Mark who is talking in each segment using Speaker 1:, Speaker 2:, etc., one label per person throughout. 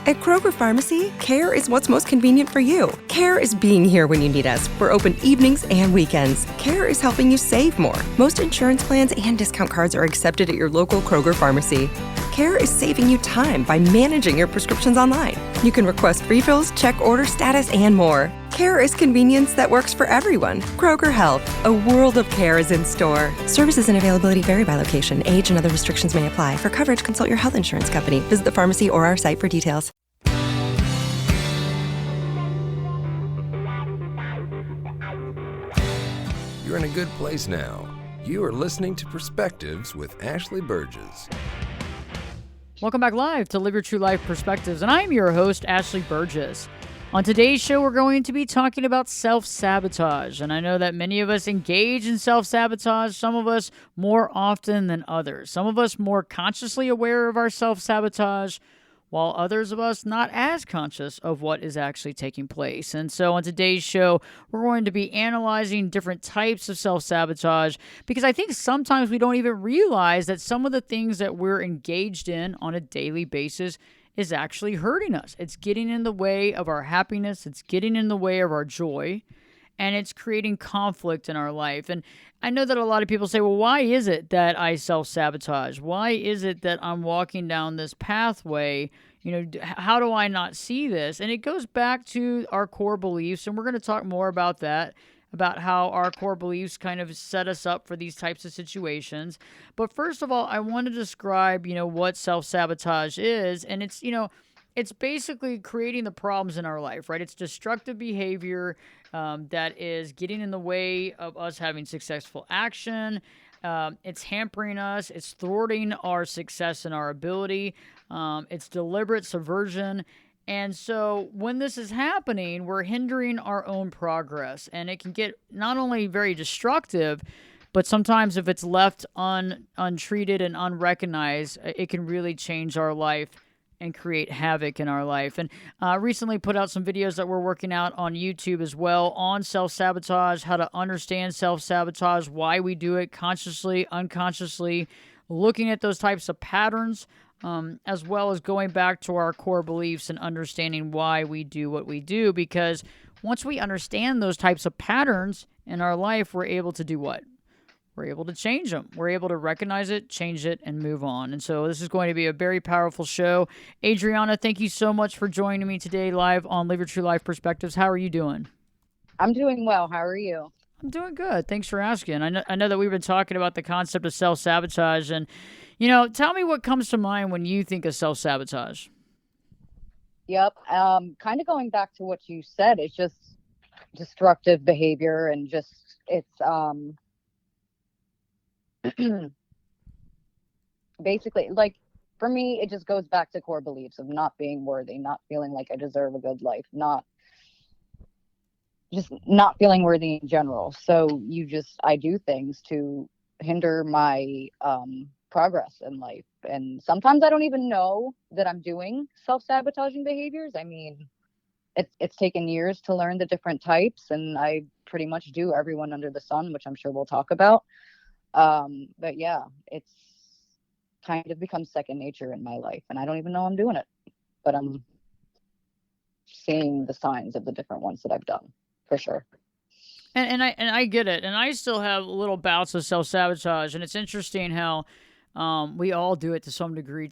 Speaker 1: At Kroger Pharmacy, care is what's most convenient for you. Care is being here when you need us. We're open evenings and weekends. Care is helping you save more. Most insurance plans and discount cards are accepted at your local Kroger Pharmacy. Care is saving you time by managing your prescriptions online. You can request refills, check order status, and more. Care is convenience that works for everyone. Kroger Health, a world of care is in store. Services and availability vary by location. Age and other restrictions may apply. For coverage, consult your health insurance company. Visit the pharmacy or our site for details.
Speaker 2: You're in a good place now. You are listening to Perspectives with Ashley Burgess.
Speaker 3: Welcome back live to Live Your True Life Perspectives, and I'm your host, Ashley Burgess. On today's show, we're going to be talking about self-sabotage, and I know that many of us engage in self-sabotage, some of us more often than others. Some of us more consciously aware of our self-sabotage, while others of us not as conscious of what is actually taking place. And so on today's show, we're going to be analyzing different types of self-sabotage, because I think sometimes we don't even realize that some of the things that we're engaged in on a daily basis is actually hurting us. It's getting in the way of our happiness. It's getting in the way of our joy. And it's creating conflict in our life. And I know that a lot of people say, well, why is it that I self-sabotage? Why is it that I'm walking down this pathway? You know, how do I not see this? And it goes back to our core beliefs. And we're going to talk more about that, about how our core beliefs kind of set us up for these types of situations. But first of all, I want to describe, what self-sabotage is. And it's basically creating the problems in our life, right? It's destructive behavior that is getting in the way of us having successful action. It's hampering us. It's thwarting our success and our ability. It's deliberate subversion. And so when this is happening, we're hindering our own progress. And it can get not only very destructive, but sometimes if it's left untreated and unrecognized, it can really change our life and create havoc in our life. And recently put out some videos that we're working out on YouTube as well on self-sabotage, how to understand self-sabotage, why we do it consciously, unconsciously, looking at those types of patterns, as well as going back to our core beliefs and understanding why we do what we do. Because once we understand those types of patterns in our life, we're able to do what? We're able to change them. We're able to recognize it, change it, and move on. And so this is going to be a very powerful show. Adriana, thank you so much for joining me today live on Live Your True Life Perspectives. How are you doing?
Speaker 4: I'm doing well. How are you?
Speaker 3: I'm doing good. Thanks for asking. I know that we've been talking about the concept of self-sabotage. And, tell me what comes to mind when you think of self-sabotage.
Speaker 4: Yep. Kind of going back to what you said, it's just destructive behavior and it's basically, like, for me, it just goes back to core beliefs of not being worthy, not feeling like I deserve a good life, not feeling worthy in general. So I do things to hinder my progress in life. And sometimes I don't even know that I'm doing self-sabotaging behaviors. I mean, it's taken years to learn the different types, and I pretty much do everyone under the sun, which I'm sure we'll talk about. But yeah, it's kind of become second nature in my life, and I don't even know I'm doing it, but I'm seeing the signs of the different ones that I've done, for sure.
Speaker 3: And I get it. And I still have little bouts of self-sabotage, and it's interesting how we all do it to some degree.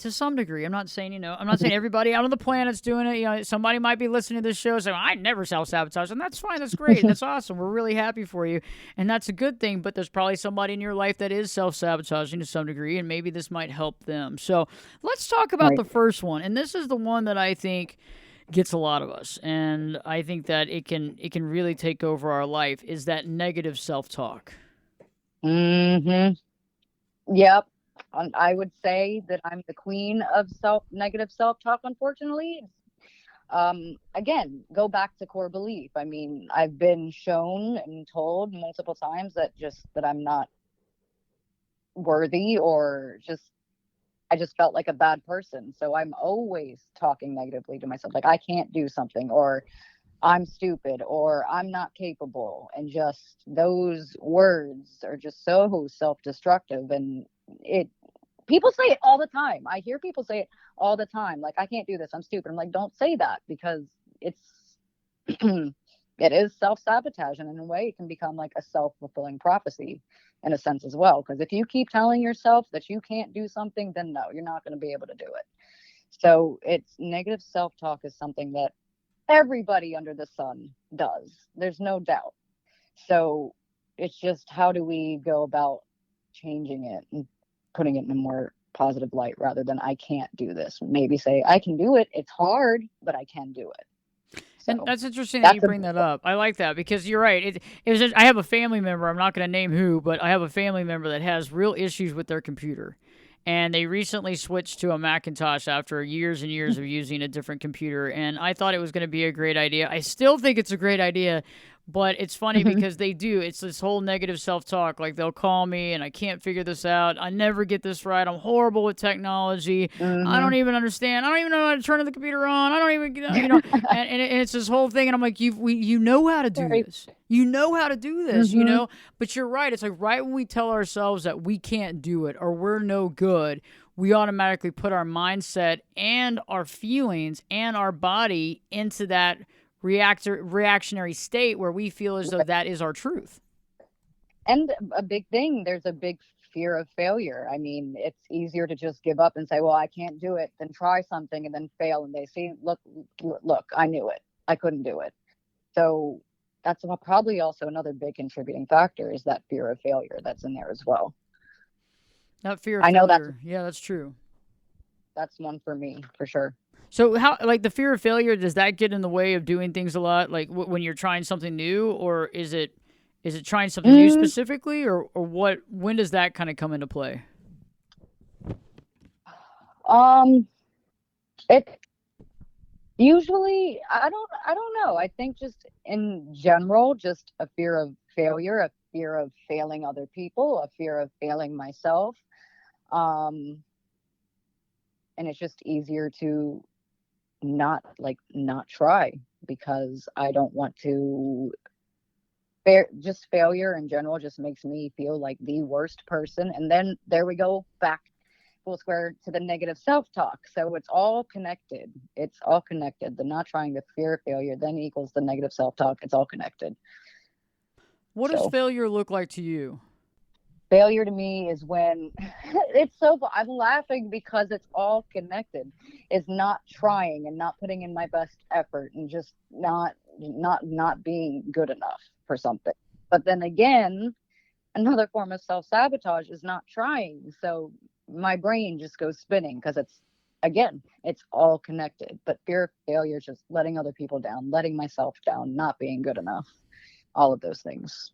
Speaker 3: I'm not saying, I'm not saying everybody out on the planet's doing it. Somebody might be listening to this show saying, I never self-sabotage. And that's fine. That's great. That's awesome. We're really happy for you. And that's a good thing. But there's probably somebody in your life that is self-sabotaging to some degree, and maybe this might help them. So let's talk about the first one. And this is the one that I think gets a lot of us. And I think that it can really take over our life, is that negative self-talk.
Speaker 4: Mm-hmm. Yep. I would say that I'm the queen of negative self-talk, unfortunately. Again, go back to core belief. I mean, I've been shown and told multiple times that I'm not worthy, or I just felt like a bad person. So I'm always talking negatively to myself, like I can't do something, or I'm stupid, or I'm not capable. And just those words are just so self-destructive, and people say it all the time. I hear people say it all the time. Like, I can't do this. I'm stupid. I'm like, don't say that, because it's, it is self-sabotage. And in a way, it can become like a self-fulfilling prophecy in a sense as well. Because if you keep telling yourself that you can't do something, then no, you're not going to be able to do it. So it's negative self-talk is something that everybody under the sun does. There's no doubt. So it's just, how do we go about changing it and putting it in a more positive light, rather than I can't do this? Maybe say I can do it. It's hard, but I can do it. So
Speaker 3: And that's interesting that you bring that up. I like that, because you're right. It was just, I have a family member, I'm not going to name who, but I have a family member that has real issues with their computer. And they recently switched to a Macintosh after years and years of using a different computer. And I thought it was going to be a great idea. I still think it's a great idea. But it's funny because they do. It's this whole negative self-talk. Like, they'll call me and I can't figure this out. I never get this right. I'm horrible with technology. I don't even understand. I don't even know how to turn the computer on. I don't even, and it's this whole thing. And I'm like, you know how to do this. You know how to do this, But you're right. It's like right when we tell ourselves that we can't do it or we're no good, we automatically put our mindset and our feelings and our body into that reactionary state where we feel as though that is our truth.
Speaker 4: And a big thing, there's a big fear of failure. I mean, it's easier to just give up and say, well, I can't do it, than try something and then fail. And they see, look, I knew it. I couldn't do it. So that's probably also another big contributing factor, is that fear of failure that's in there as well.
Speaker 3: That fear of failure. Yeah, that's true.
Speaker 4: That's one for me, for sure.
Speaker 3: So how, like, the fear of failure, does that get in the way of doing things a lot? Like when you're trying something new, or is it trying something new specifically, or what? When does that kind of come into play?
Speaker 4: It usually, I don't know. I think just in general, just a fear of failure, a fear of failing other people, a fear of failing myself. And it's just easier to not try, because I don't want to. Just failure in general just makes me feel like the worst person. And then there we go back full square to the negative self-talk. So it's all connected. It's all connected. The not trying, the fear of failure then equals the negative self-talk. It's all connected.
Speaker 3: What does failure look like to you?
Speaker 4: Failure to me is when it's so, I'm laughing because it's all connected. Is not trying and not putting in my best effort and just not being good enough for something. But then again, another form of self-sabotage is not trying. So my brain just goes spinning, because it's all connected. But fear of failure is just letting other people down, letting myself down, not being good enough, all of those things.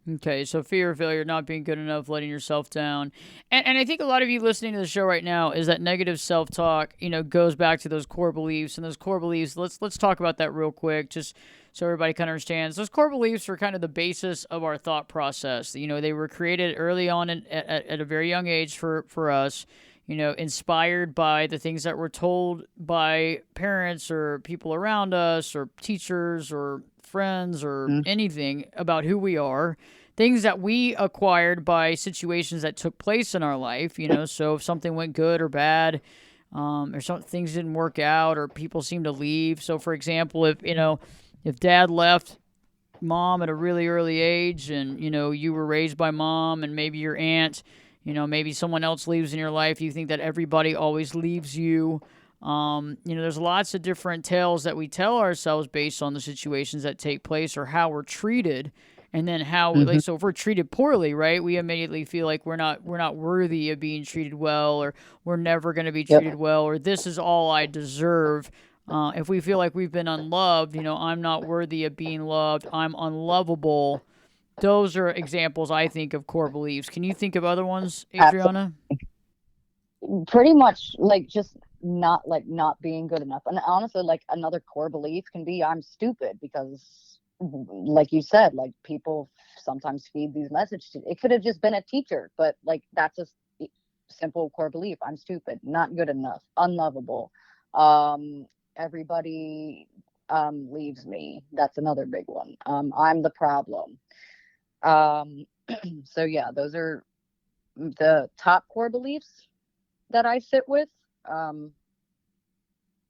Speaker 3: Okay, so fear of failure, not being good enough, letting yourself down. And I think a lot of you listening to the show right now is that negative self-talk, goes back to those core beliefs. And those core beliefs, let's talk about that real quick, just so everybody kind of understands. Those core beliefs are kind of the basis of our thought process. They were created early on at a very young age for us, inspired by the things that were told by parents or people around us or teachers or friends or anything about who we are, things that we acquired by situations that took place in our life, so if something went good or bad, or some things didn't work out, or people seemed to leave. So for example, if dad left mom at a really early age and, you were raised by mom, and maybe your aunt, maybe someone else leaves in your life, you think that everybody always leaves you. There's lots of different tales that we tell ourselves based on the situations that take place or how we're treated. And then so if we're treated poorly, right, we immediately feel like we're not worthy of being treated well, or we're never going to be treated well, or this is all I deserve. If we feel like we've been unloved, I'm not worthy of being loved, I'm unlovable. Those are examples, I think, of core beliefs. Can you think of other ones, Adriana?
Speaker 4: Pretty much, just not being good enough. And honestly, another core belief can be I'm stupid, because like you said, people sometimes feed these messages. It could have just been a teacher, but that's a simple core belief. I'm stupid, not good enough, unlovable. Everybody leaves me. That's another big one. I'm the problem. So yeah, those are the top core beliefs that I sit with,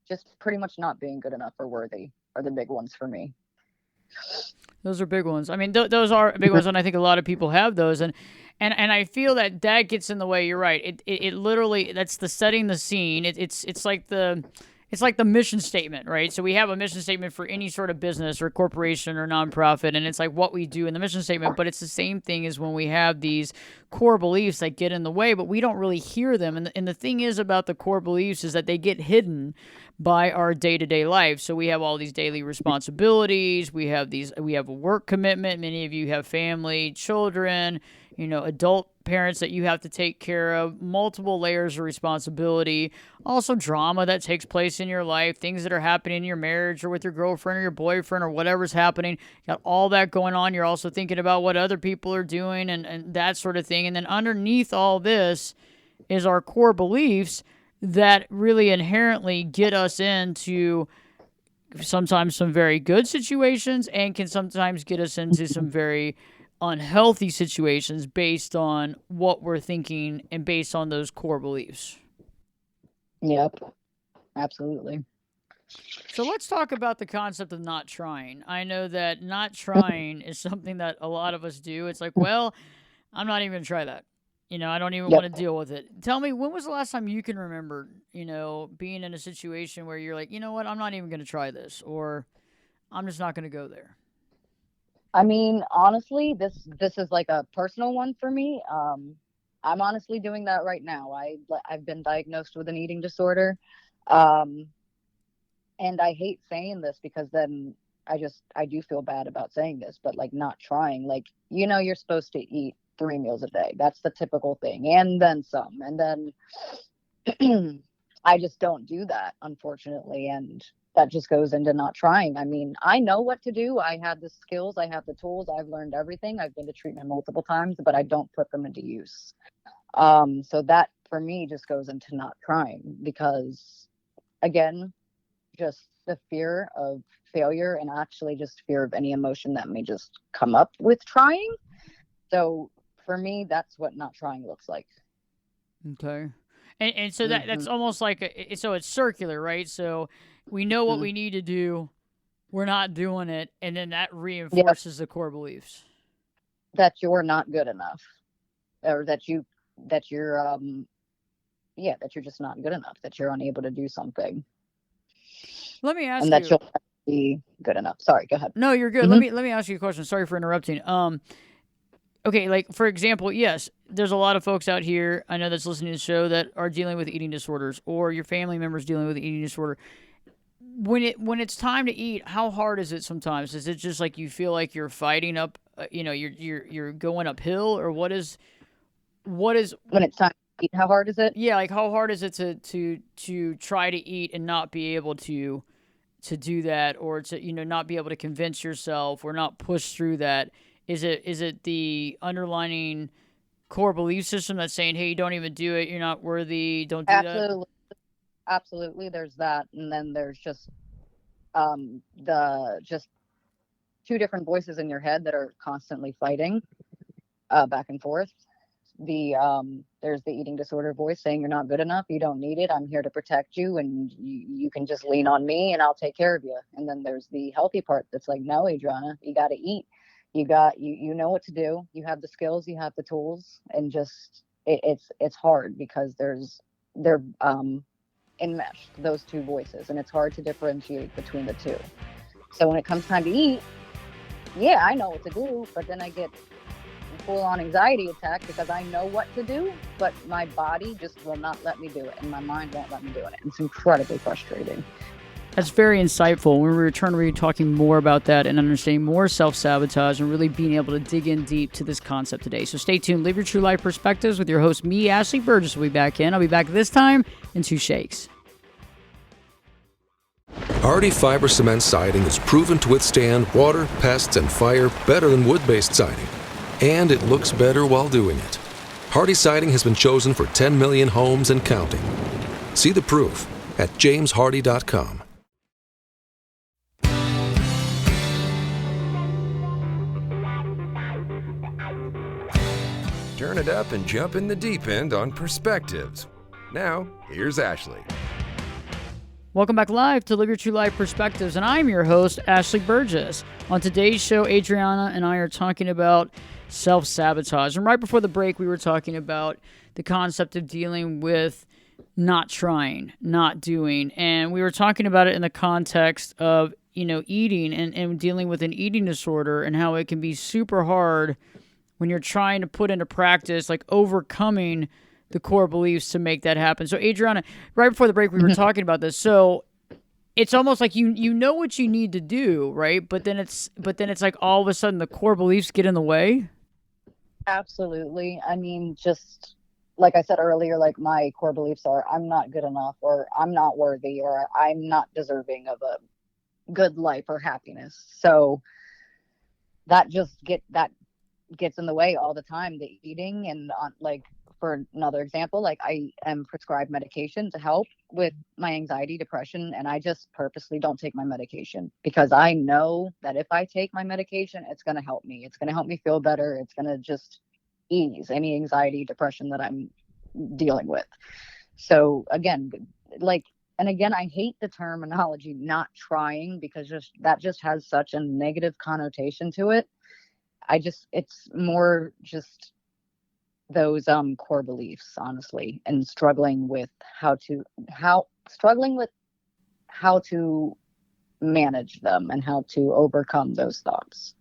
Speaker 4: just pretty much not being good enough or worthy are the big ones for me.
Speaker 3: Those are big ones. I mean, those are big ones, and I think a lot of people have those. And I feel that gets in the way. You're right. It literally, that's the setting the scene. It's like the mission statement, right? So we have a mission statement for any sort of business or corporation or nonprofit, and it's like what we do in the mission statement. But it's the same thing as when we have these core beliefs that get in the way, but we don't really hear them. And the thing is about the core beliefs is that they get hidden by our day-to-day life. So we have all these daily responsibilities. We have a work commitment. Many of you have family, children, adult parents that you have to take care of, multiple layers of responsibility, also drama that takes place in your life, things that are happening in your marriage or with your girlfriend or your boyfriend or whatever's happening. You got all that going on. You're also thinking about what other people are doing and that sort of thing. And then underneath all this is our core beliefs that really inherently get us into sometimes some very good situations and can sometimes get us into some very unhealthy situations based on what we're thinking and based on those core beliefs.
Speaker 4: Yep, absolutely.
Speaker 3: So let's talk about the concept of not trying. I know that not trying is something that a lot of us do. It's like, well, I'm not even going to try that. I don't even want to deal with it. Tell me, when was the last time you can remember, being in a situation where you're like, you know what, I'm not even going to try this, or I'm just not going to go there?
Speaker 4: I mean, honestly, this is like a personal one for me. I'm honestly doing that right now. I've been diagnosed with an eating disorder. And I hate saying this because then I do feel bad about saying this, but like not trying, like, you're supposed to eat 3 meals a day. That's the typical thing. And then some, and then I just don't do that, unfortunately. And that just goes into not trying. I mean, I know what to do. I have the skills. I have the tools. I've learned everything. I've been to treatment multiple times, but I don't put them into use. So that for me just goes into not trying because, again, just the fear of failure and actually just fear of any emotion that may just come up with trying. So for me, that's what not trying looks like.
Speaker 3: Okay. And so that's almost like, so it's circular, right? So we know what we need to do. We're not doing it. And then that reinforces the core beliefs.
Speaker 4: That you're not good enough, or that you're just not good enough, that you're unable to do something.
Speaker 3: Let me ask
Speaker 4: and
Speaker 3: you.
Speaker 4: And that you'll never be good enough. Sorry, go ahead.
Speaker 3: No, you're good. Let me ask you a question. Sorry for interrupting. Okay, like, for example, yes, there's a lot of folks out here, I know, that's listening to the show that are dealing with eating disorders, or your family members dealing with eating disorder. When it's time to eat, how hard is it sometimes? Is it just like you feel like you're fighting up, you're going uphill, or what is when
Speaker 4: it's time to eat? How hard is it?
Speaker 3: Yeah, like how hard is it to try to eat and not be able to do that, or to not be able to convince yourself or not push through that? Is it the underlining core belief system that's saying, hey, don't even do it, you're not worthy, don't do that?
Speaker 4: Absolutely, there's that. And then there's just the two different voices in your head that are constantly fighting back and forth. There's the eating disorder voice saying you're not good enough, you don't need it, I'm here to protect you, and you can just lean on me and I'll take care of you. And then there's the healthy part that's like, no, Adriana, you got to eat. You know what to do. You have the skills, you have the tools, and just it's hard because they're enmeshed, those two voices, and it's hard to differentiate between the two. So when it comes time to eat, I know what to do, but then I get full-on anxiety attack because I know what to do, but my body just will not let me do it, and my mind won't let me do it. It's incredibly frustrating.
Speaker 3: That's very insightful. When we return, we'll be talking more about that and understanding more self-sabotage and really being able to dig in deep to this concept today. So stay tuned. Live your true life perspectives with your host, me, Ashley Burgess, will be back in. I'll be back this time in 2 shakes.
Speaker 2: Hardy Fiber Cement Siding is proven to withstand water, pests, and fire better than wood-based siding. And it looks better while doing it. Hardy Siding has been chosen for 10 million homes and counting. See the proof at jameshardy.com.
Speaker 5: Turn it up and jump in the deep end on perspectives. Now, here's Ashley.
Speaker 3: Welcome back live to Live Your True Life Perspectives, and I'm your host, Ashley Burgess. On today's show, Adriana and I are talking about self-sabotage. And right before the break, we were talking about the concept of dealing with not trying, not doing. And we were talking about it in the context of, eating and dealing with an eating disorder and how it can be super hard when you're trying to put into practice, like overcoming the core beliefs to make that happen. So Adriana, right before the break, we were talking about this. So it's almost like you know what you need to do, right? But then it's like all of a sudden the core beliefs get in the way.
Speaker 4: Absolutely. I mean, just like I said earlier, like my core beliefs are I'm not good enough, or I'm not worthy, or I'm not deserving of a good life or happiness. So that gets in the way all the time, the eating. And for another example, like I am prescribed medication to help with my anxiety, depression, and I just purposely don't take my medication because I know that if I take my medication, it's going to help me. It's going to help me feel better. It's going to just ease any anxiety, depression that I'm dealing with. So again, I hate the terminology not trying because that just has such a negative connotation to it. It's more just those core beliefs, honestly, and struggling with how to manage them and how to overcome those thoughts.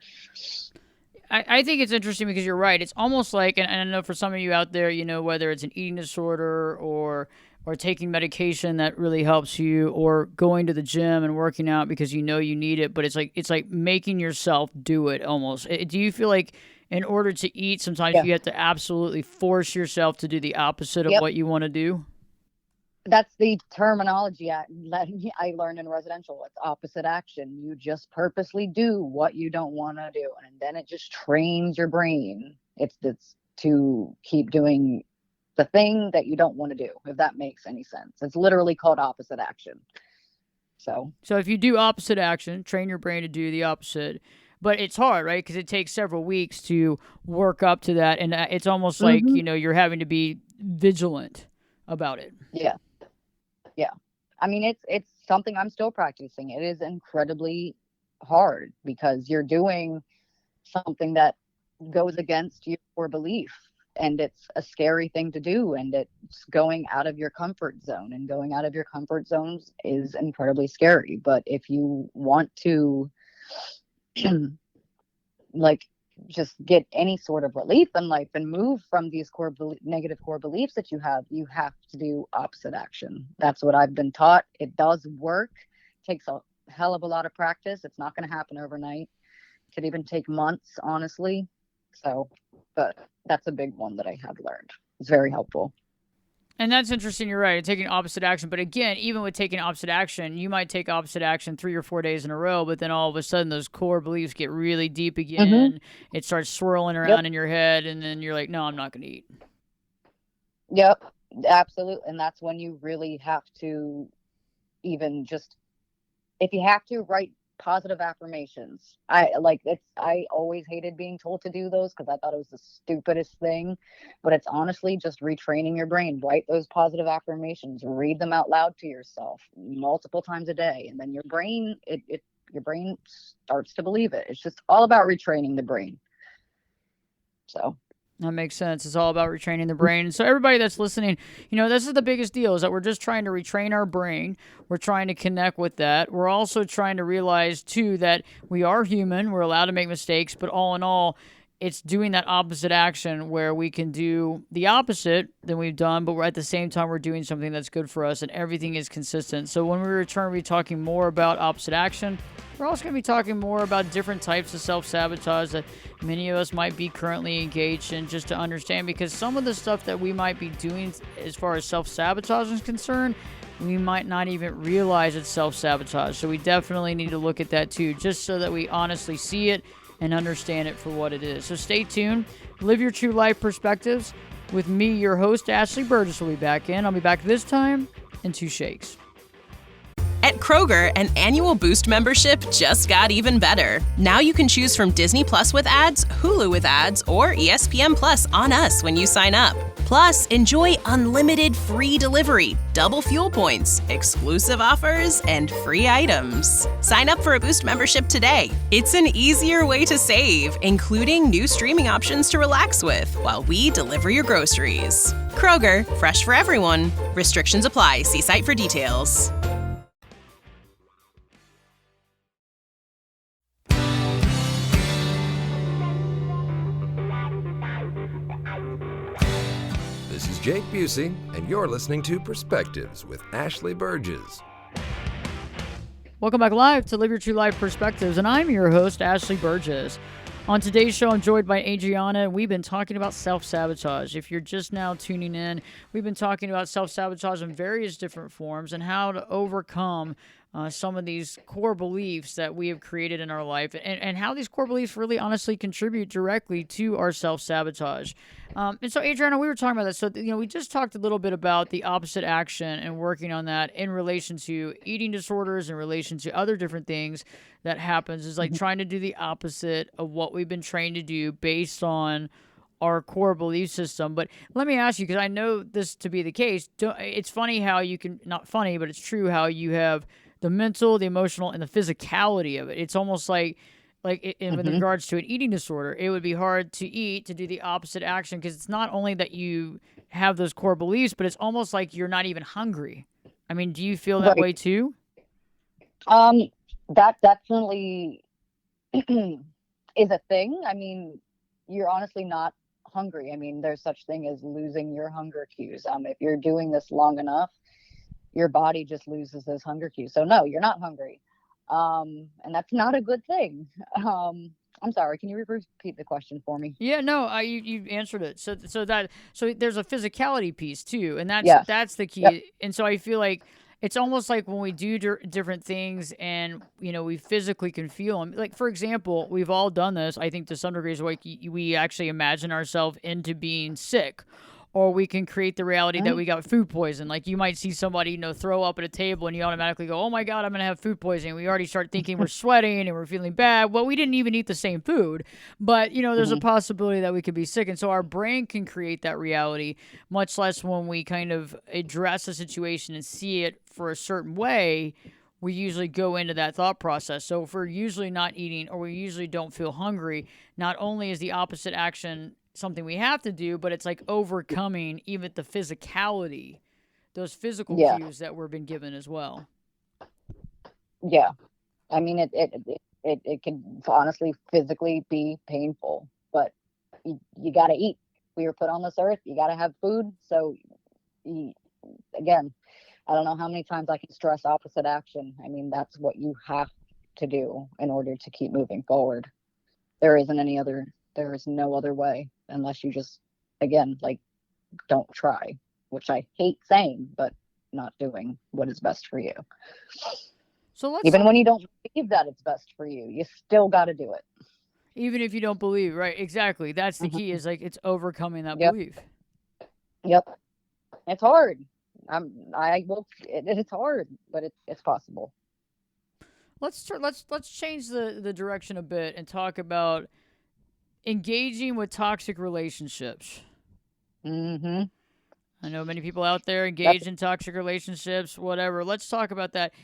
Speaker 3: I think it's interesting because you're right. It's almost like, and I know for some of you out there, whether it's an eating disorder or taking medication that really helps you, or going to the gym and working out because you need it, but it's like making yourself do it almost. Do you feel like in order to eat, sometimes you have to absolutely force yourself to do the opposite of what you want to do?
Speaker 4: That's the terminology I learned in residential. It's opposite action. You just purposely do what you don't want to do, and then it just trains your brain. It's to keep doing the thing that you don't want to do, if that makes any sense. It's literally called opposite action. So
Speaker 3: if you do opposite action, train your brain to do the opposite. But it's hard, right? Because it takes several weeks to work up to that. And it's almost like, you're having to be vigilant about it.
Speaker 4: Yeah. Yeah. I mean, it's something I'm still practicing. It is incredibly hard because you're doing something that goes against your core belief. And it's a scary thing to do. And it's going out of your comfort zone. And going out of your comfort zones is incredibly scary. But if you want to just get any sort of relief in life and move from these negative core beliefs that you have to do opposite action. That's what I've been taught. It does work. It takes a hell of a lot of practice. It's not going to happen overnight. It could even take months, honestly. So, but that's a big one that I have learned. It's very helpful.
Speaker 3: And that's interesting. You're right. Taking opposite action. But again, even with taking opposite action, you might take opposite action 3 or 4 days in a row, but then all of a sudden those core beliefs get really deep again. Mm-hmm. It starts swirling around in your head, and then you're like, no, I'm not going to eat.
Speaker 4: Yep, absolutely. And that's when you really have to if you have to, write positive affirmations. I always hated being told to do those because I thought it was the stupidest thing, but it's honestly just retraining your brain. Write those positive affirmations, read them out loud to yourself multiple times a day, and then your brain starts to believe it. It's just all about retraining the brain. So
Speaker 3: that makes sense. It's all about retraining the brain. So everybody that's listening, this is the biggest deal, is that we're just trying to retrain our brain. We're trying to connect with that. We're also trying to realize, too, that we are human. We're allowed to make mistakes. But all in all, it's doing that opposite action where we can do the opposite than we've done, but at the same time, we're doing something that's good for us, and everything is consistent. So when we return, we'll be talking more about opposite action. We're also going to be talking more about different types of self-sabotage that many of us might be currently engaged in, just to understand, because some of the stuff that we might be doing as far as self-sabotage is concerned, we might not even realize it's self-sabotage. So we definitely need to look at that too, just so that we honestly see it and understand it for what it is. So stay tuned. Live Your True Life Perspectives with me, your host, Ashley Burgess, will be back in. I'll be back this time in 2 shakes.
Speaker 6: At Kroger, an annual Boost membership just got even better. Now you can choose from Disney Plus with ads, Hulu with ads, or ESPN Plus on us when you sign up. Plus, enjoy unlimited free delivery, double fuel points, exclusive offers, and free items. Sign up for a Boost membership today. It's an easier way to save, including new streaming options to relax with while we deliver your groceries. Kroger, fresh for everyone. Restrictions apply. See site for details.
Speaker 5: This is Jake Busey, and you're listening to Perspectives with Ashley Burgess.
Speaker 3: Welcome back live to Live Your True Life Perspectives, and I'm your host, Ashley Burgess. On today's show, I'm joined by Adriana, and we've been talking about self-sabotage. If you're just now tuning in, we've been talking about self-sabotage in various different forms and how to overcome some of these core beliefs that we have created in our life, and how these core beliefs really honestly contribute directly to our self-sabotage. And so, Adriana, we were talking about that. So, we just talked a little bit about the opposite action and working on that in relation to eating disorders, in relation to other different things that happens, is like trying to do the opposite of what we've been trained to do based on our core belief system. But let me ask you, because I know this to be the case, it's funny how you can, not funny, but it's true how you have the mental, the emotional, and the physicality of it. It's almost like with regards to an eating disorder, it would be hard to eat, to do the opposite action, because it's not only that you have those core beliefs, but it's almost like you're not even hungry. I mean, do you feel that way too?
Speaker 4: That definitely is a thing. I mean, you're honestly not hungry. I mean, there's such thing as losing your hunger cues. If you're doing this long enough, your body just loses those hunger cues. So no, you're not hungry. And that's not a good thing. I'm sorry. Can you repeat the question for me?
Speaker 3: Yeah, no, you answered it. So there's a physicality piece too, and that's the key. Yep. And so I feel like it's almost like when we do different things, and we physically can feel them. Like, for example, we've all done this. I think to some degrees, like we actually imagine ourselves into being sick. Or we can create the reality that we got food poison. Like, you might see somebody, throw up at a table, and you automatically go, oh my God, I'm going to have food poisoning. We already start thinking we're sweating and we're feeling bad. Well, we didn't even eat the same food, but there's a possibility that we could be sick. And so our brain can create that reality, much less when we kind of address a situation and see it for a certain way. We usually go into that thought process. So if we're usually not eating, or we usually don't feel hungry, not only is the opposite action something we have to do, but it's like overcoming even the physicality, those physical cues that we've been given as well.
Speaker 4: Yeah. I mean, it can honestly physically be painful, but you got to eat. We were put on this earth. You got to have food. So again, I don't know how many times I can stress opposite action. I mean, that's what you have to do in order to keep moving forward. There is no other way, unless you just, again, don't try, which I hate saying, but not doing what is best for you. So even when you don't believe that it's best for you, you still got to do it.
Speaker 3: Even if you don't believe, right? Exactly. That's the key, is it's overcoming that belief.
Speaker 4: Yep. It's hard. It's hard, but it's possible.
Speaker 3: Let's change the direction a bit and talk about engaging with toxic relationships. I know many people out there engage in toxic relationships, whatever. Let's talk about that.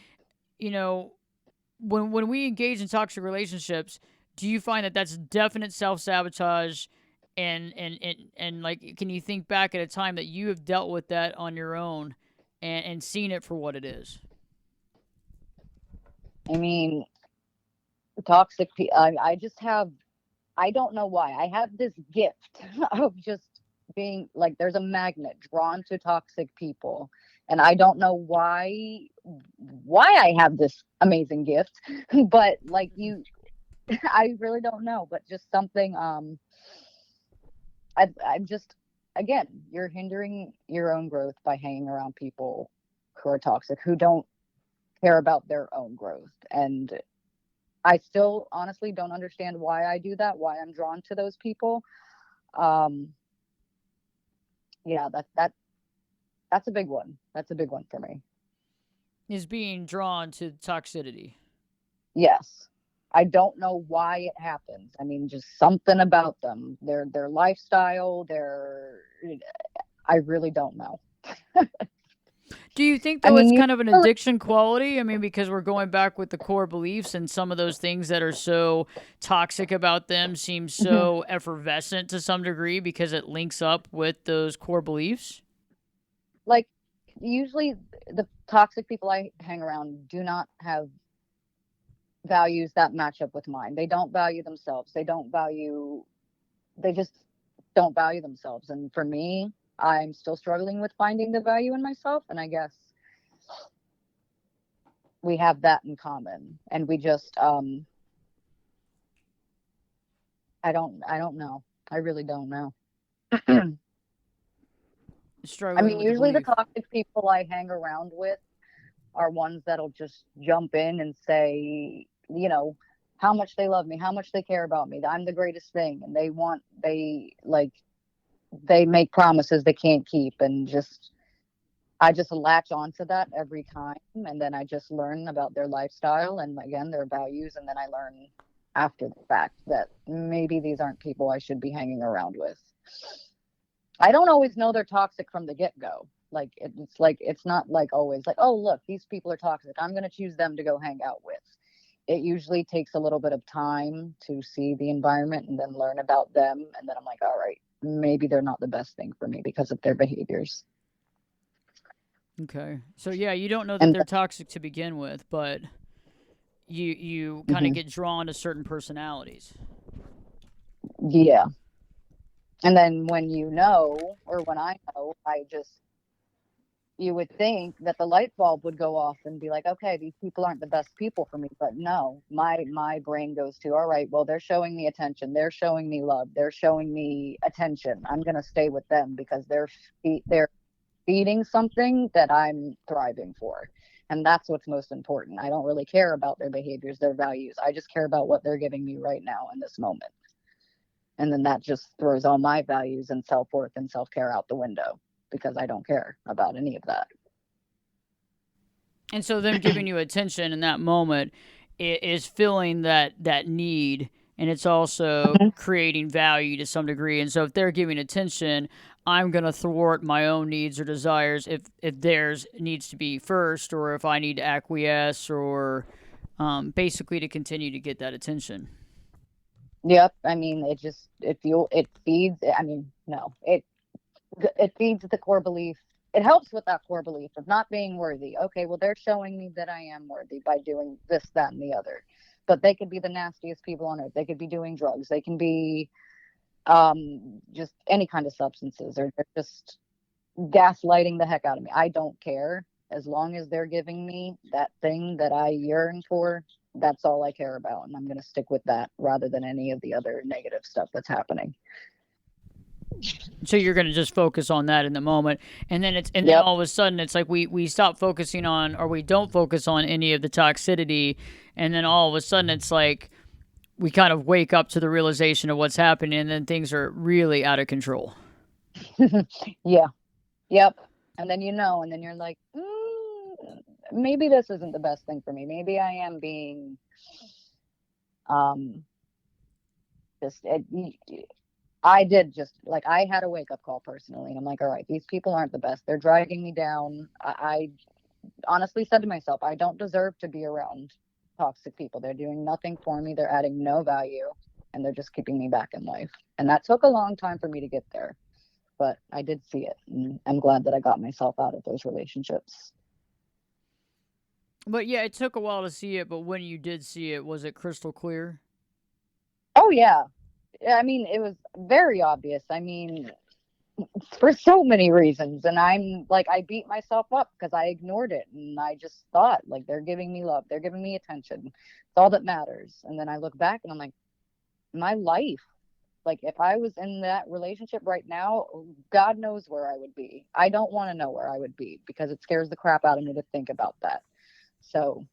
Speaker 3: When we engage in toxic relationships, do you find that that's definite self-sabotage? And like, can you think back at a time that you have dealt with that on your own and seen it for what it is?
Speaker 4: I mean, toxic people, I don't know why. I have this gift of just being like, there's a magnet drawn to toxic people. And I don't know why I have this amazing gift, but I really don't know, but just something, I'm just, again, you're hindering your own growth by hanging around people who are toxic, who don't care about their own growth. And I still honestly don't understand why I do that, why I'm drawn to those people. Yeah, that's a big one. That's a big one for me.
Speaker 3: Is being drawn to toxicity.
Speaker 4: Yes. I don't know why it happens. I mean, just something about them, their lifestyle, I really don't know.
Speaker 3: Do you think,
Speaker 4: I
Speaker 3: though, it's
Speaker 4: mean,
Speaker 3: kind of an addiction quality? I mean, because we're going back with the core beliefs, and some of those things that are so toxic about them seem so effervescent to some degree because it links up with those core beliefs?
Speaker 4: like, usually the toxic people I hang around do not have values that match up with mine. They don't value themselves. They just don't value themselves. And for me, I'm still struggling with finding the value in myself. And I guess we have that in common. And we just, I don't know. I really don't know. I
Speaker 3: Struggling
Speaker 4: mean,
Speaker 3: with the
Speaker 4: usually the
Speaker 3: belief.
Speaker 4: toxic people I hang around with are ones that'll just jump in and say, how much they love me, how much they care about me, that I'm the greatest thing. And they make promises they can't keep. And I just latch onto that every time. And then I just learn about their lifestyle and, again, their values. And then I learn after the fact that maybe these aren't people I should be hanging around with. I don't always know they're toxic from the get-go. It's not like always like, oh, look, these people are toxic, I'm going to choose them to go hang out with. It usually takes a little bit of time to see the environment and then learn about them. And then I'm like, all right, maybe they're not the best thing for me because of their behaviors.
Speaker 3: Okay. So, yeah, you don't know that they're toxic to begin with, but you kind of get drawn to certain personalities.
Speaker 4: Yeah. And then when when I know, you would think that the light bulb would go off and be like, okay, these people aren't the best people for me. But no, my brain goes to, all right, well, they're showing me attention. They're showing me love. They're showing me attention. I'm going to stay with them because they're feeding something that I'm thriving for. And that's what's most important. I don't really care about their behaviors, their values. I just care about what they're giving me right now in this moment. And then that just throws all my values and self-worth and self-care out the window because I don't care about any of that.
Speaker 3: And so them giving you attention in that moment is filling that need, and it's also creating value to some degree. And so if they're giving attention, I'm going to thwart my own needs or desires if theirs needs to be first, or if I need to acquiesce, or basically to continue to get that attention.
Speaker 4: Yep. I mean, it feeds, it feeds the core belief. It helps with that core belief of not being worthy. Okay, well, they're showing me that I am worthy by doing this, that, and the other. But they could be the nastiest people on earth. They could be doing drugs. They can be just any kind of substances, or they're just gaslighting the heck out of me. I don't care. As long as they're giving me that thing that I yearn for, that's all I care about. And I'm going to stick with that rather than any of the other negative stuff that's happening.
Speaker 3: So you're going to just focus on that in the moment, and then then all of a sudden it's like we stop focusing on, or we don't focus on any of the toxicity, and then all of a sudden it's like we kind of wake up to the realization of what's happening, and then things are really out of control.
Speaker 4: Yeah. Yep. And then and then you're like, maybe this isn't the best thing for me. Maybe I am being I had a wake up call personally, and I'm like, all right, these people aren't the best. They're dragging me down. I honestly said to myself, I don't deserve to be around toxic people. They're doing nothing for me. They're adding no value, and they're just keeping me back in life. And that took a long time for me to get there, but I did see it, and I'm glad that I got myself out of those relationships.
Speaker 3: But yeah, it took a while to see it, but when you did see it, was it crystal clear?
Speaker 4: Oh, yeah. I mean, it was very obvious. I mean, for so many reasons. And I'm like, I beat myself up because I ignored it. And I just thought, like, they're giving me love. They're giving me attention. It's all that matters. And then I look back and I'm like, my life, like, if I was in that relationship right now, God knows where I would be. I don't want to know where I would be because it scares the crap out of me to think about that. So,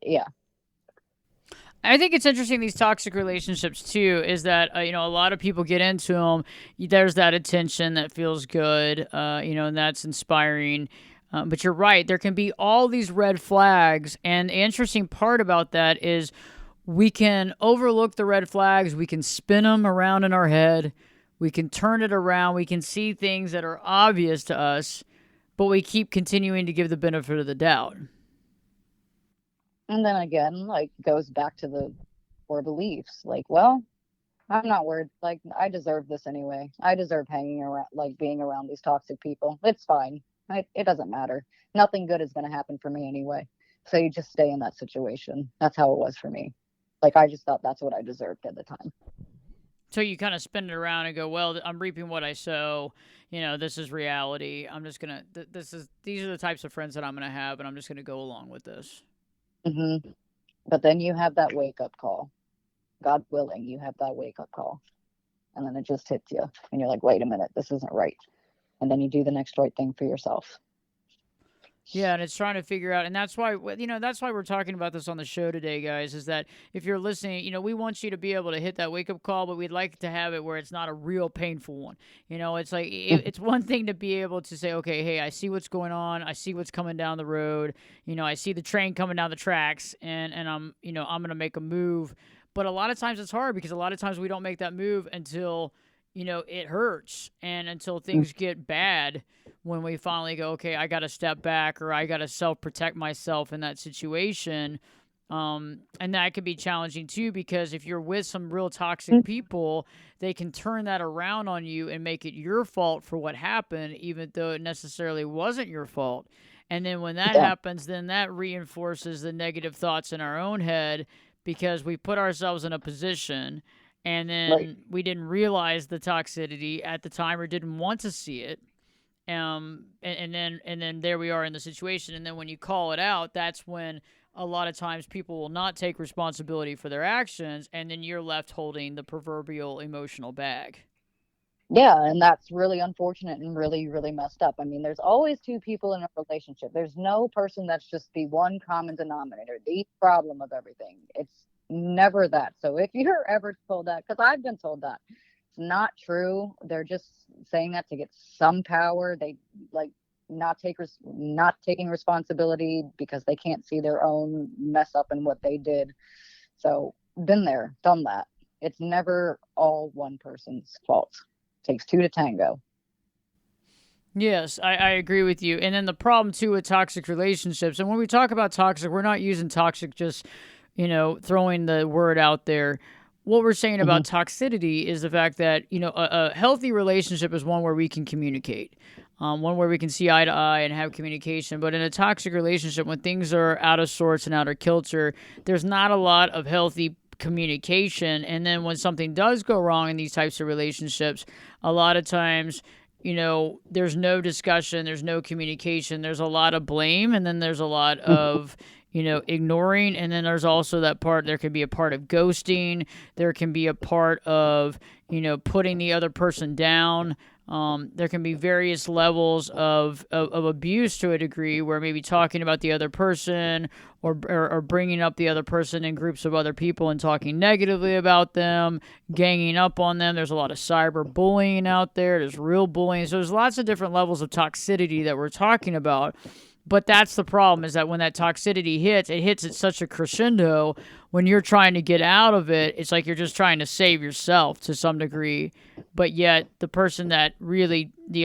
Speaker 4: yeah.
Speaker 3: I think it's interesting, these toxic relationships too, is that a lot of people get into them. There's that attention that feels good, and that's inspiring. But you're right. There can be all these red flags. And the interesting part about that is we can overlook the red flags. We can spin them around in our head. We can turn it around. We can see things that are obvious to us, but we keep continuing to give the benefit of the doubt.
Speaker 4: And then again, like, goes back to the core beliefs. Like, well, I'm not worried. Like, I deserve this anyway. I deserve hanging around, like, being around these toxic people. It's fine. It doesn't matter. Nothing good is going to happen for me anyway. So you just stay in that situation. That's how it was for me. Like, I just thought that's what I deserved at the time.
Speaker 3: So you kind of spin it around and go, well, I'm reaping what I sow. This is reality. I'm just going to, these are the types of friends that I'm going to have, and I'm just going to go along with this.
Speaker 4: Mm-hmm. But then you have that wake up call. God willing, you have that wake up call. And then it just hits you. And you're like, wait a minute, this isn't right. And then you do the next right thing for yourself.
Speaker 3: Yeah, and it's trying to figure out, and that's why we're talking about this on the show today, guys, is that if you're listening, we want you to be able to hit that wake-up call, but we'd like to have it where it's not a real painful one. It's like, it's one thing to be able to say, okay, hey, I see what's going on, I see what's coming down the road, I see the train coming down the tracks, and I'm going to make a move. But a lot of times it's hard because a lot of times we don't make that move until, it hurts and until things get bad when we finally go, okay, I got to step back or I got to self-protect myself in that situation. And that can be challenging too, because if you're with some real toxic people, they can turn that around on you and make it your fault for what happened, even though it necessarily wasn't your fault. And then when that happens, then that reinforces the negative thoughts in our own head because we put ourselves in a position and then we didn't realize the toxicity at the time or didn't want to see it. And then there we are in the situation. And then when you call it out, that's when a lot of times people will not take responsibility for their actions. And then you're left holding the proverbial emotional bag.
Speaker 4: Yeah. And that's really unfortunate and really, really messed up. I mean, there's always two people in a relationship. There's no person that's just the one common denominator, the problem of everything. It's never that. So if you're ever told that, because I've been told that, it's not true. They're just saying that to get some power. They like not taking responsibility because they can't see their own mess up in what they did. So been there, done that. It's never all one person's fault. It takes two to tango.
Speaker 3: Yes, I agree with you. And then the problem too with toxic relationships, and when we talk about toxic, we're not using toxic just throwing the word out there. What we're saying about toxicity is the fact that, a healthy relationship is one where we can communicate, one where we can see eye to eye and have communication. But in a toxic relationship, when things are out of sorts and out of kilter, there's not a lot of healthy communication. And then when something does go wrong in these types of relationships, a lot of times, there's no discussion, there's no communication, there's a lot of blame, and then there's a lot of ignoring. And then there's also that part, there can be a part of ghosting. There can be a part of, putting the other person down. There can be various levels of abuse to a degree where maybe talking about the other person or bringing up the other person in groups of other people and talking negatively about them, ganging up on them. There's a lot of cyberbullying out there. There's real bullying. So there's lots of different levels of toxicity that we're talking about. But that's the problem, is that when that toxicity hits, it hits at such a crescendo. When you're trying to get out of it, it's like you're just trying to save yourself to some degree. But yet the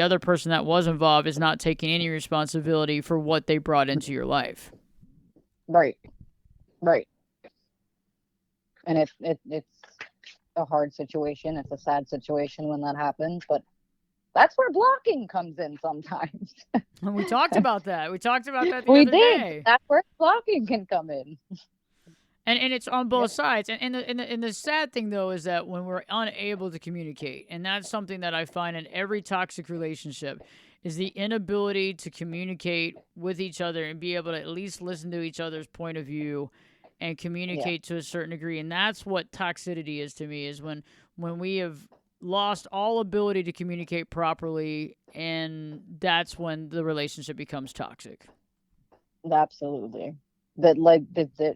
Speaker 3: other person that was involved is not taking any responsibility for what they brought into your life.
Speaker 4: Right. And it's a hard situation. It's a sad situation when that happens, but that's where blocking comes in sometimes.
Speaker 3: And we talked about that. The other day.
Speaker 4: That's where blocking can come in.
Speaker 3: And it's on both sides. And the sad thing, though, is that when we're unable to communicate, and that's something that I find in every toxic relationship, is the inability to communicate with each other and be able to at least listen to each other's point of view and communicate to a certain degree. And that's what toxicity is to me, is when we have lost all ability to communicate properly, and that's when the relationship becomes toxic.
Speaker 4: Absolutely. That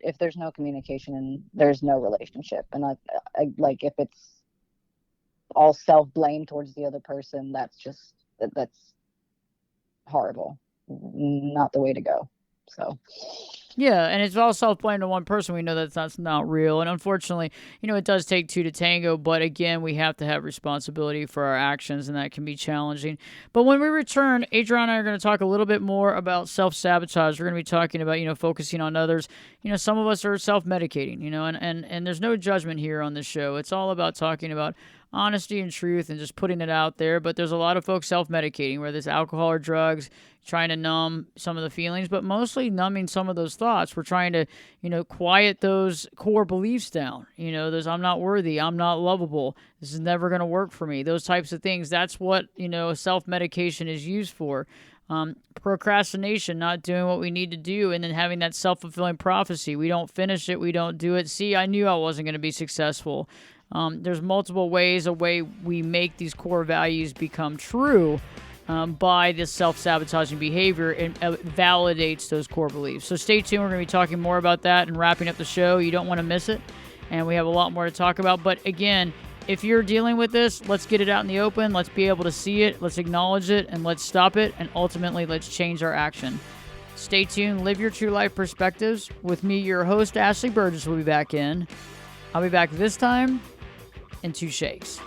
Speaker 4: if there's no communication, and there's no relationship. And I like, if it's all self-blame towards the other person, that's horrible. not the way to go. So.
Speaker 3: Yeah, and it's all self-blame to one person. We know that's not real. And unfortunately, it does take two to tango. But again, we have to have responsibility for our actions, and that can be challenging. But when we return, Adriana and I are going to talk a little bit more about self-sabotage. We're going to be talking about, focusing on others. Some of us are self-medicating, and there's no judgment here on this show. It's all about talking about honesty and truth and just putting it out there. But there's a lot of folks self-medicating, whether it's alcohol or drugs, trying to numb some of the feelings, but mostly numbing some of those thoughts. We're trying to, quiet those core beliefs down. Those I'm not worthy, I'm not lovable, this is never going to work for me. Those types of things. That's what, self-medication is used for. Procrastination, not doing what we need to do, and then having that self-fulfilling prophecy. We don't finish it, we don't do it. See, I knew I wasn't going to be successful. There's multiple ways, a way we make these core values become true by this self-sabotaging behavior, and validates those core beliefs. So stay tuned. We're going to be talking more about that and wrapping up the show. You don't want to miss it, and we have a lot more to talk about. But again, if you're dealing with this, let's get it out in the open. Let's be able to see it. Let's acknowledge it, and let's stop it. And ultimately, let's change our action. Stay tuned. Live your true life perspectives. With me, your host, Ashley Burgess, will be back in. I'll be back this time in 2 shakes.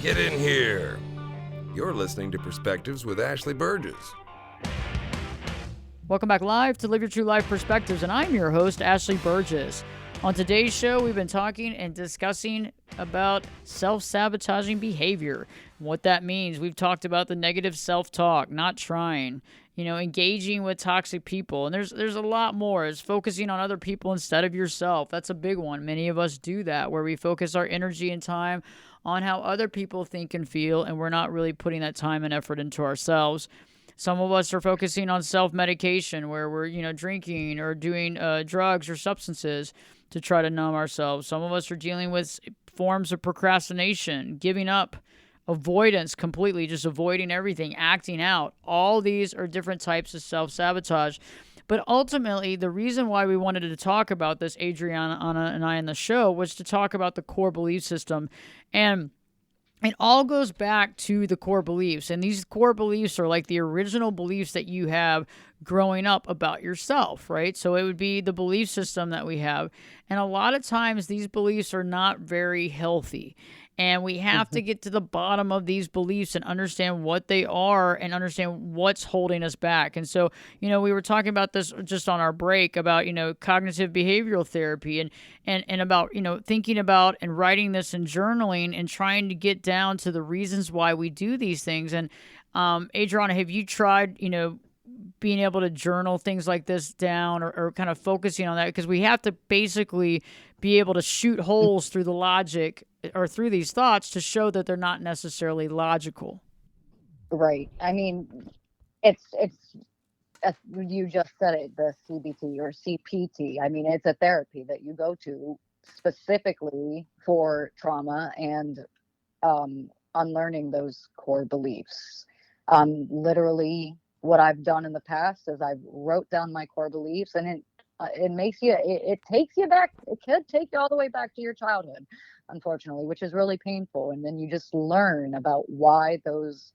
Speaker 5: Get in here. You're listening to Perspectives with Ashley Burgess.
Speaker 3: Welcome back live to Live Your True Life Perspectives, and I'm your host, Ashley Burgess. On today's show, we've been talking and discussing about self-sabotaging behavior, what that means. We've talked about the negative self-talk, not trying, engaging with toxic people. And there's a lot more. It's focusing on other people instead of yourself. That's a big one. Many of us do that, where we focus our energy and time on how other people think and feel, and we're not really putting that time and effort into ourselves. Some of us are focusing on self-medication, where we're, drinking or doing drugs or substances to try to numb ourselves. Some of us are dealing with forms of procrastination, giving up, avoidance completely, just avoiding everything, acting out. All these are different types of self-sabotage. But ultimately, the reason why we wanted to talk about this, Adriana, Anna, and I in the show, was to talk about the core belief system. And it all goes back to the core beliefs. And these core beliefs are like the original beliefs that you have growing up about yourself, right? So it would be the belief system that we have. And a lot of times these beliefs are not very healthy. And we have to get to the bottom of these beliefs and understand what they are and understand what's holding us back. And so, we were talking about this just on our break about, cognitive behavioral therapy and about, thinking about and writing this and journaling and trying to get down to the reasons why we do these things. And Adriana, have you tried, being able to journal things like this down or kind of focusing on that? Because we have to basically be able to shoot holes through the logic or through these thoughts to show that they're not necessarily logical.
Speaker 4: Right. I mean, it's you just said it, the CBT or CPT. I mean, it's a therapy that you go to specifically for trauma and unlearning those core beliefs. Literally, what I've done in the past is I've wrote down my core beliefs, and it makes you, it takes you back. It could take you all the way back to your childhood, unfortunately, which is really painful. And then you just learn about why those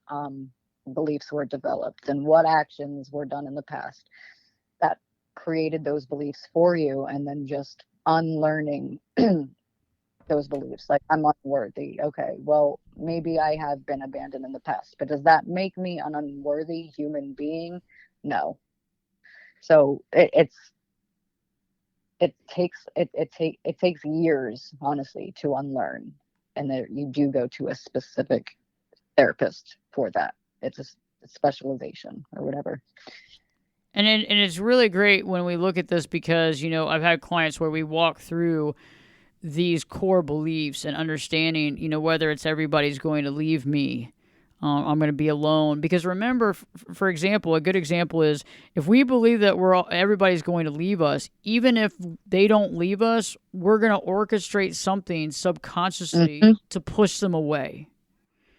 Speaker 4: beliefs were developed and what actions were done in the past that created those beliefs for you, and then just unlearning those beliefs. Like, I'm unworthy. Okay, well, maybe I have been abandoned in the past, but does that make me an unworthy human being? No. So it takes years, honestly, to unlearn, and that you do go to a specific therapist for that. It's a specialization or whatever.
Speaker 3: And it's really great when we look at this because, I've had clients where we walk through these core beliefs and understanding, whether it's everybody's going to leave me, I'm going to be alone. Because remember, for example, a good example is if we believe that everybody's going to leave us, even if they don't leave us, we're going to orchestrate something subconsciously to push them away.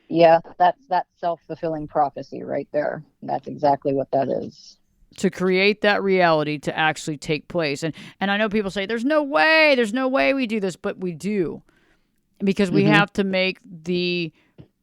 Speaker 4: Yeah, that's self-fulfilling prophecy right there. That's exactly what that is.
Speaker 3: To create that reality to actually take place. And I know people say there's no way we do this, but we do. Because we have to make the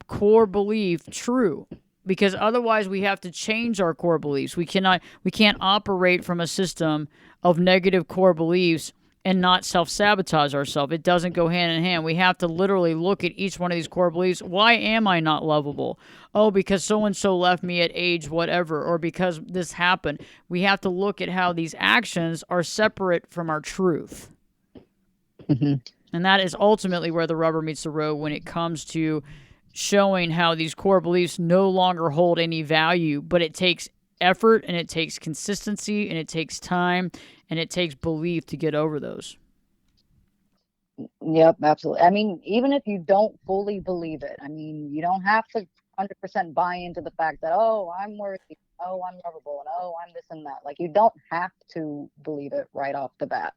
Speaker 3: core belief true. Because otherwise we have to change our core beliefs. We can't operate from a system of negative core beliefs and not self-sabotage ourselves. It doesn't go hand in hand. We have to literally look at each one of these core beliefs. Why am I not lovable? Oh, because so-and-so left me at age whatever, or because this happened. We have to look at how these actions are separate from our truth. And that is ultimately where the rubber meets the road when it comes to showing how these core beliefs no longer hold any value, but it takes effort and it takes consistency and it takes time and it takes belief to get over those.
Speaker 4: Yep, absolutely. I mean, even if you don't fully believe it, I mean, you don't have to 100% buy into the fact that, oh, I'm worthy, oh, I'm lovable, and oh, I'm this and that. Like, you don't have to believe it right off the bat.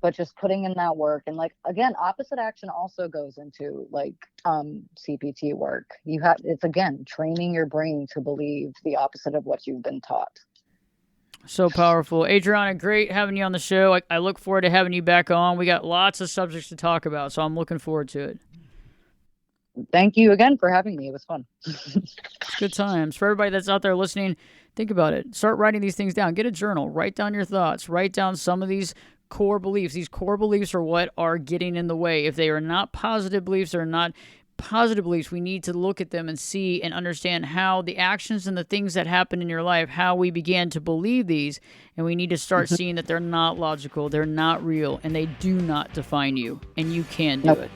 Speaker 4: But just putting in that work, and like, again, opposite action also goes into like CPT work. It's again training your brain to believe the opposite of what you've been taught.
Speaker 3: So powerful. Adriana, great having you on the show. I look forward to having you back on. We got lots of subjects to talk about, so I'm looking forward to it.
Speaker 4: Thank you again for having me. It was fun.
Speaker 3: Good times. For everybody that's out there listening, think about it. Start writing these things down. Get a journal. Write down your thoughts. Write down some of these core beliefs. These core beliefs are what are getting in the way. If they are not positive beliefs, they're not positive beliefs. We need to look at them and see and understand how the actions and the things that happen in your life, how we began to believe these, and we need to start seeing that they're not logical, they're not real, and they do not define you, and you can do it.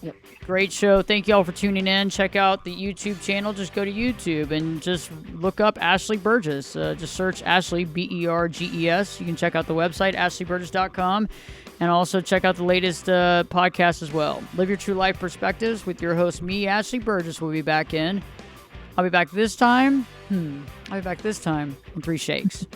Speaker 4: Yep.
Speaker 3: Great show. Thank you all for tuning in. Check out the YouTube channel. Just go to YouTube and just look up Ashley Burgess. Just search Ashley, Berges. You can check out the website, ashleyburgess.com, and also check out the latest podcast as well. Live Your True Life Perspectives with your host, me, Ashley Burgess, will be back in. I'll be back this time. I'll be back this time in 3 shakes.